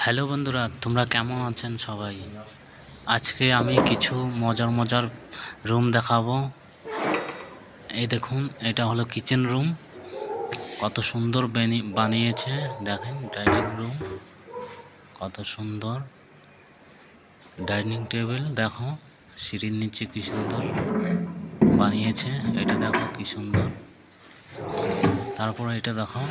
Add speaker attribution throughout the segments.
Speaker 1: Hello বন্ধুরা, তোমরা কেমন আছেন সবাই? আজকে আমি কিছু মজার মজার রুম দেখাবো। এই দেখুন, এটা হলো কিচেন রুম। কত সুন্দর বানিয়েছে দেখেন। ডাইনিং রুম কত সুন্দর। ডাইনিং টেবিল দেখো, সিঁড়ির নিচে কি সুন্দর বানিয়েছে। এটা দেখো কি সুন্দর। তারপরে এটা দেখো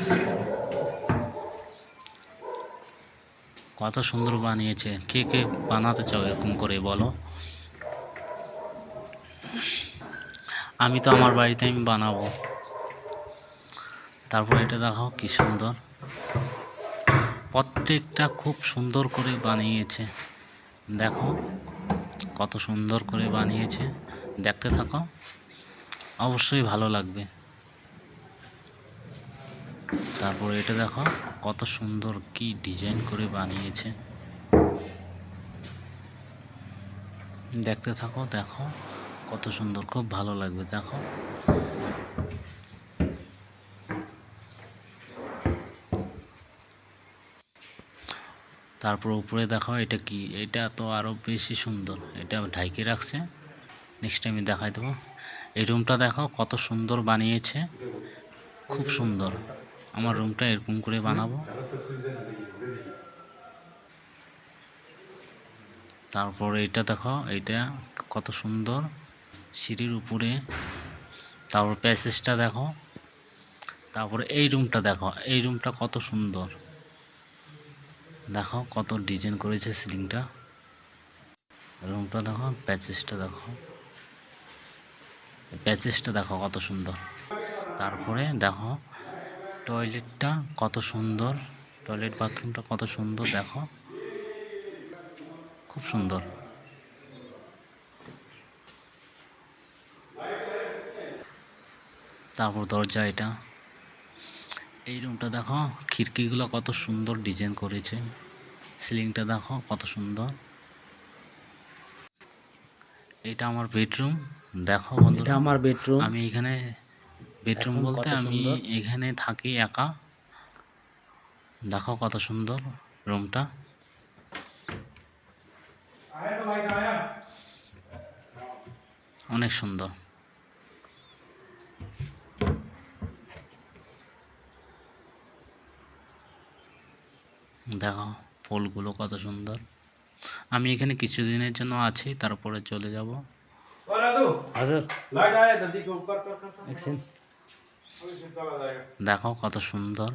Speaker 1: কত সুন্দর বানিয়েছে। কে কে বানাতে চাও এরকম করে বলো? আমি তো আমার বাড়িতে আমি বানাবো। তারপর এটা দেখো কি সুন্দর। প্রত্যেকটা খুব সুন্দর করে বানিয়েছে। দেখো কত সুন্দর করে বানিয়েছে। দেখতে থাকো, অবশ্যই ভালো লাগবে। তারপর এটা দেখো কত সুন্দর কি ডিজাইন করে বানিয়েছে। দেখতে থাকো, দেখো কত সুন্দর, খুব ভালো লাগবে। দেখো তারপর উপরে দেখো এটা কি, এটা তো আরো বেশি সুন্দর। এটা ঢাইকে রাখছে, নেক্সট টাইম দেখাই দেবো। এই রুমটা দেখো কত সুন্দর বানিয়েছে, খুব সুন্দর। আমার রুমটা এরকম করে বানাবো। তারপর এটা দেখো, এটা কত সুন্দর সিঁড়ির উপরে। তারপর প্যাসেজটা দেখো। তারপরে এই রুমটা দেখো, এই রুমটা কত সুন্দর। দেখো কত ডিজাইন করেছে সিলিংটা। রুমটা দেখো, প্যাচেসটা দেখো, প্যাচেসটা দেখো কত সুন্দর। তারপরে দেখো টয়লেটটা কত সুন্দর, টয়লেট বাথরুমটা কত সুন্দর। দেখো খুব সুন্দর। তারপর দরজা এটা। এই রুমটা দেখো, খিড়কিগুলো কত সুন্দর ডিজাইন করেছে। সিলিংটা দেখো কত সুন্দর। এটা আমার বেডরুম। দেখো বন্ধুরা,
Speaker 2: এটা আমার বেডরুম।
Speaker 1: আমি এখানে বেডরুম
Speaker 2: দেখুন
Speaker 1: বলতে
Speaker 2: কত
Speaker 1: আমি
Speaker 2: সুন্দর।
Speaker 1: এখানে থাকি একা। দেখো কত সুন্দর রুমটা। অনেক সুন্দর। দেখো ফুলগুলো কত সুন্দর। আমি এখানে কিছুদিনের জন্য আছি, তারপরে চলে যাব। দেখো কত সুন্দর।